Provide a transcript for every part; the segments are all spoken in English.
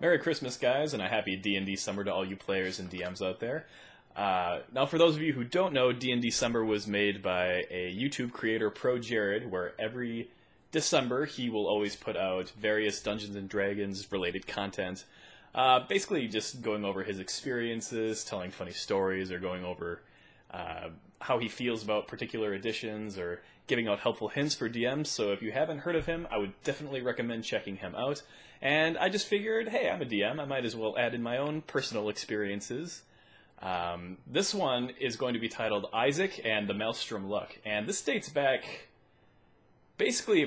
Merry Christmas, guys, and a happy D&D summer to all you players and DMs out there. Now, for those of you who don't know, D&D Summer was made by a YouTube creator, Projared, where every December he will always put out various Dungeons & Dragons related content. Basically just going over his experiences, telling funny stories, or going over how he feels about particular editions, or giving out helpful hints for DMs. So if you haven't heard of him, I would definitely recommend checking him out. And I just figured, hey, I'm a DM, I might as well add in my own personal experiences. This one is going to be titled Isaac and the Maelstrom Luck, and this dates back basically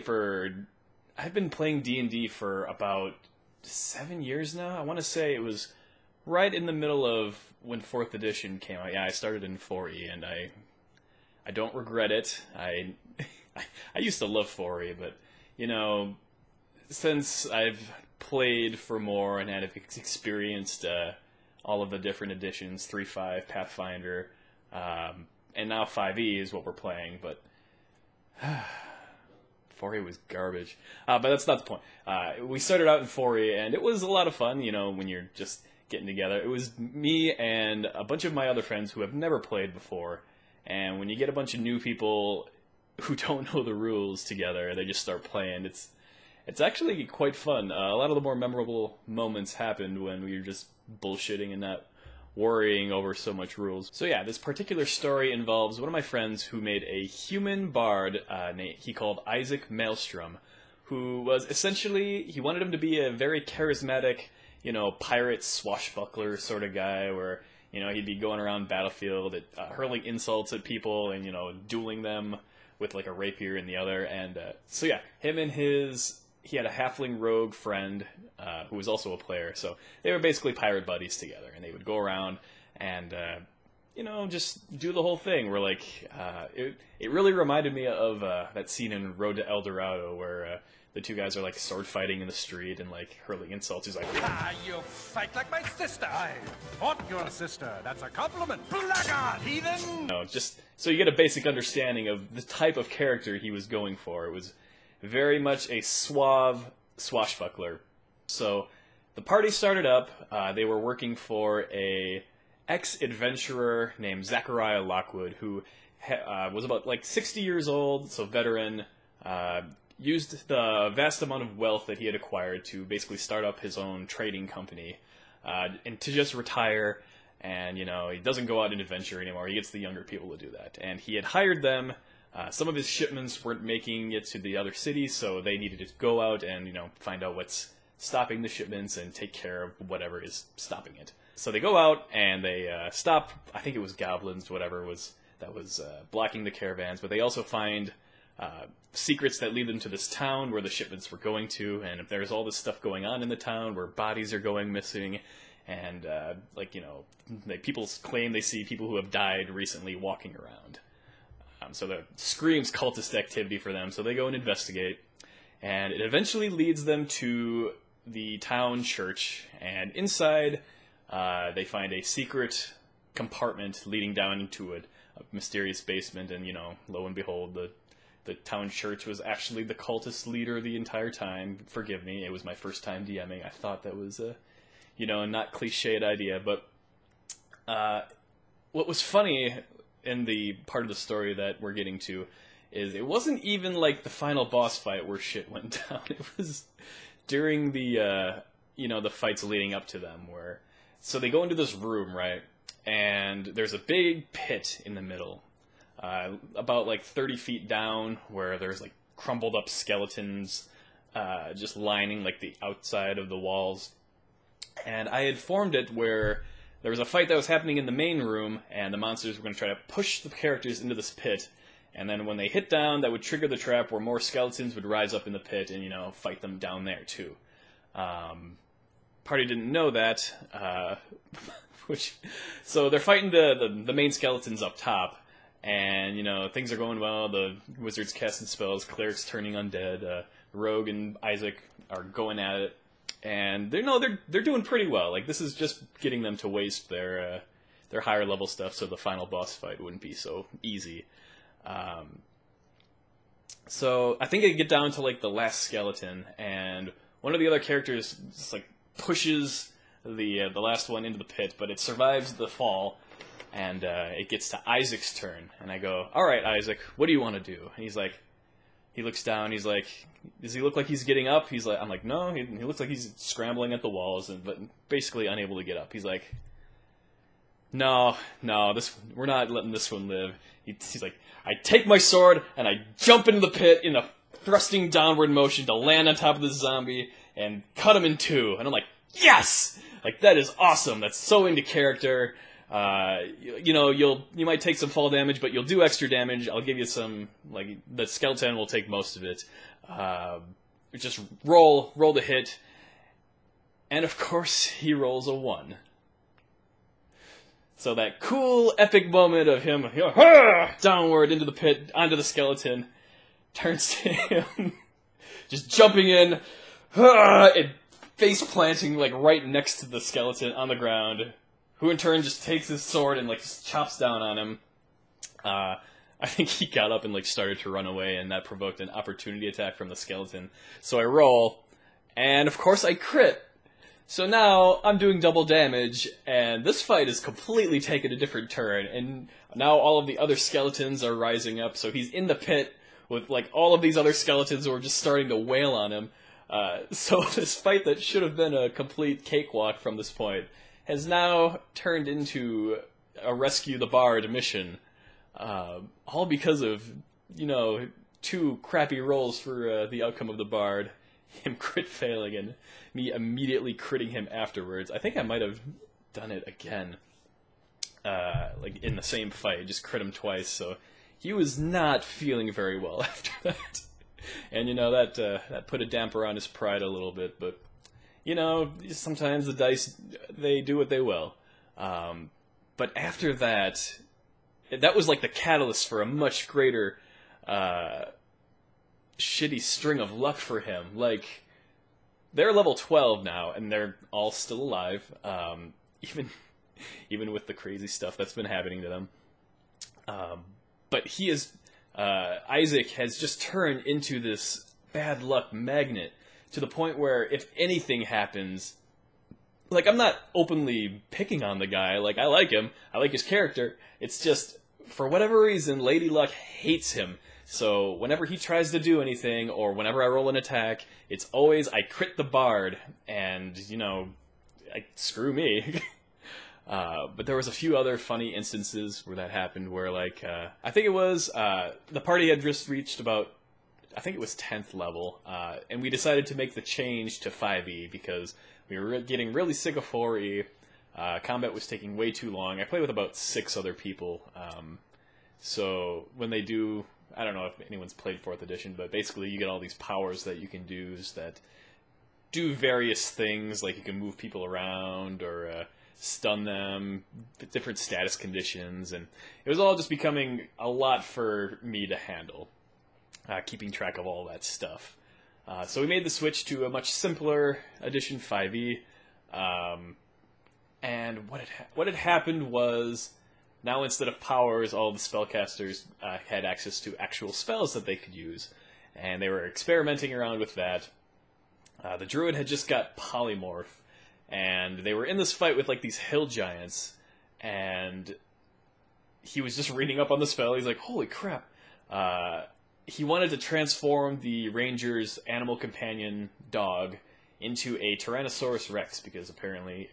I've been playing D&D for about 7 years now. I want to say it was right in the middle of when 4th edition came out. Yeah, I started in 4E, and I don't regret it. I used to love 4E, but, you know, since I've played for more and have experienced all of the different editions, 3.5, Pathfinder, and now 5E is what we're playing, but 4E was garbage. But that's not the point. We started out in 4E, and it was a lot of fun, you know, when you're just getting together. It was me and a bunch of my other friends who have never played before, and when you get a bunch of new people who don't know the rules together, they just start playing. It's actually quite fun. A lot of the more memorable moments happened when we were just bullshitting and not worrying over so much rules. So yeah, this particular story involves one of my friends who made a human bard he called Isaac Maelstrom, who was essentially, he wanted him to be a very charismatic, you know, pirate swashbuckler sort of guy where, you know, he'd be going around battlefield hurling insults at people and, you know, dueling them with like a rapier in the other. And so yeah, he had a halfling rogue friend who was also a player, so they were basically pirate buddies together, and they would go around and, you know, just do the whole thing. Where like, it really reminded me of that scene in Road to El Dorado where the two guys are like sword fighting in the street and like hurling insults. He's like, you fight like my sister. I fought your sister. That's a compliment. Blackguard, heathen! No, just so you get a basic understanding of the type of character he was going for. It was very much a suave swashbuckler. So the party started up. They were working for a ex-adventurer named Zachariah Lockwood, who was about like 60 years old, so veteran, used the vast amount of wealth that he had acquired to basically start up his own trading company, and to just retire. And, you know, he doesn't go out and adventure anymore. He gets the younger people to do that. And he had hired them. Some of his shipments weren't making it to the other cities, so they needed to go out and, you know, find out what's stopping the shipments and take care of whatever is stopping it. So they go out and they stop, I think it was goblins, whatever was blocking the caravans, but they also find secrets that lead them to this town where the shipments were going to, and if there's all this stuff going on in the town where bodies are going missing, and, like, you know, like people claim they see people who have died recently walking around. So that screams cultist activity for them, so they go and investigate, and it eventually leads them to the town church, and inside they find a secret compartment leading down into a mysterious basement, and, you know, lo and behold, the town church was actually the cultist leader the entire time. Forgive me, it was my first time DMing. I thought that was a, you know, not cliched idea, but what was funny in the part of the story that we're getting to is it wasn't even like the final boss fight where shit went down. It was during the, you know, the fights leading up to them where, so they go into this room, right, and there's a big pit in the middle, about like 30 feet down, where there's like crumbled up skeletons just lining like the outside of the walls. And I had formed it where there was a fight that was happening in the main room, and the monsters were going to try to push the characters into this pit, and then when they hit down, that would trigger the trap where more skeletons would rise up in the pit and, you know, fight them down there, too. Party didn't know that, so they're fighting the main skeletons up top, and, you know, things are going well, the wizard's casting spells, cleric's turning undead, Rogue and Isaac are going at it. And they're doing pretty well. Like, this is just getting them to waste their higher level stuff, so the final boss fight wouldn't be so easy. So I think they get down to like the last skeleton, and one of the other characters just like pushes the last one into the pit, but it survives the fall, and it gets to Isaac's turn. And I go, all right, Isaac, what do you want to do? And he's like, he looks down, he's like, does he look like he's getting up? He's like, I'm like, no, he looks like he's scrambling at the walls, but basically unable to get up. He's like, no, we're not letting this one live. He's like, I take my sword, and I jump into the pit in a thrusting downward motion to land on top of the zombie and cut him in two. And I'm like, yes! Like, that is awesome. That's so into character. You know, you might take some fall damage, but you'll do extra damage. I'll give you some, like, the skeleton will take most of it. Just roll the hit. And of course, he rolls a 1. So that cool, epic moment of him downward into the pit, onto the skeleton, turns to him just jumping in, and face planting like right next to the skeleton on the ground, who in turn just takes his sword and like just chops down on him. I think he got up and like started to run away, and that provoked an opportunity attack from the skeleton. So I roll, and of course I crit. So now I'm doing double damage, and this fight is completely taken a different turn, and now all of the other skeletons are rising up, so he's in the pit with like all of these other skeletons who are just starting to wail on him. So this fight that should have been a complete cakewalk from this point has now turned into a rescue the bard mission. All because of, you know, 2 crappy rolls for the outcome of the bard. Him crit failing and me immediately critting him afterwards. I think I might have done it again. Like in the same fight, just crit him twice, so he was not feeling very well after that. And you know, that put a damper on his pride a little bit, but you know, sometimes the dice, they do what they will. But after that, that was like the catalyst for a much greater shitty string of luck for him. Like, they're level 12 now, and they're all still alive, even with the crazy stuff that's been happening to them. But he is, Isaac has just turned into this bad luck magnet, to the point where if anything happens, like, I'm not openly picking on the guy, like, I like him, I like his character, it's just, for whatever reason, Lady Luck hates him. So whenever he tries to do anything, or whenever I roll an attack, it's always I crit the bard, and, you know, screw me. But there was a few other funny instances where that happened, where, like, I think it was, the party had just reached about, I think it was 10th level, and we decided to make the change to 5e, because we were getting really sick of 4e, combat was taking way too long. I play with about 6 other people, so when they do, I don't know if anyone's played 4th edition, but basically you get all these powers that you can use that do various things, like you can move people around, or stun them, different status conditions, and it was all just becoming a lot for me to handle, keeping track of all that stuff. So we made the switch to a much simpler edition 5e, and what had happened was, now instead of powers, all the spellcasters had access to actual spells that they could use, and they were experimenting around with that. The druid had just got polymorph, and they were in this fight with like these hill giants, and he was just reading up on the spell. He's like, holy crap. He wanted to transform the ranger's animal companion dog into a Tyrannosaurus Rex, because apparently,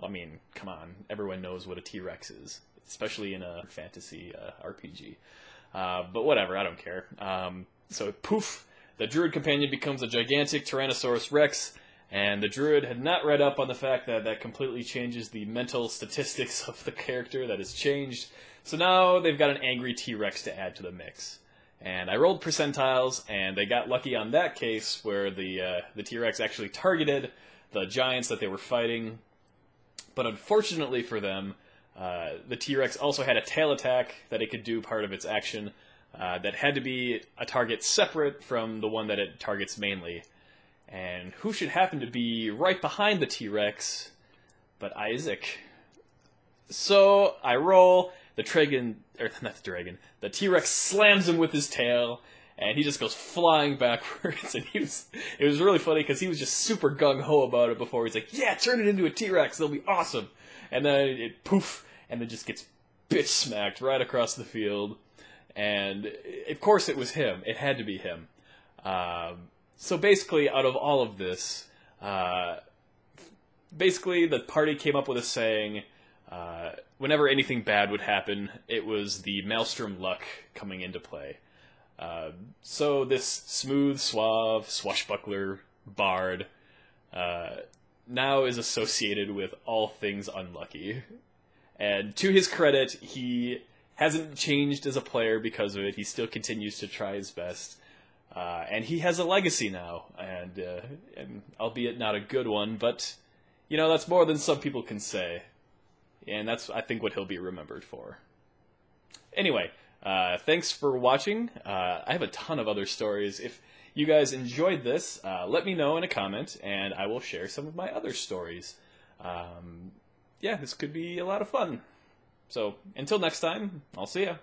I mean, come on, everyone knows what a T-Rex is, especially in a fantasy RPG. But whatever, I don't care. So poof, the druid companion becomes a gigantic Tyrannosaurus Rex, and the druid had not read up on the fact that that completely changes the mental statistics of the character that has changed. So now they've got an angry T-Rex to add to the mix. And I rolled percentiles, and they got lucky on that case, where the T-Rex actually targeted the giants that they were fighting. But unfortunately for them, the T-Rex also had a tail attack that it could do part of its action, that had to be a target separate from the one that it targets mainly. And who should happen to be right behind the T-Rex but Isaac? So I roll, the T-Rex slams him with his tail, and he just goes flying backwards. And it was really funny because he was just super gung-ho about it before. He's like, yeah, turn it into a T-Rex, it'll be awesome. And then it poof, and then just gets bitch smacked right across the field. And of course it was him. It had to be him. So basically, out of all of this, basically the party came up with a saying, whenever anything bad would happen, it was the Maelstrom luck coming into play. So this smooth, suave, swashbuckler bard now is associated with all things unlucky. And to his credit, he hasn't changed as a player because of it. He still continues to try his best. And he has a legacy now, and albeit not a good one, but, you know, that's more than some people can say. And that's, I think, what he'll be remembered for. Anyway, thanks for watching. I have a ton of other stories. If you guys enjoyed this, let me know in a comment, and I will share some of my other stories. Yeah, this could be a lot of fun. So, until next time, I'll see ya.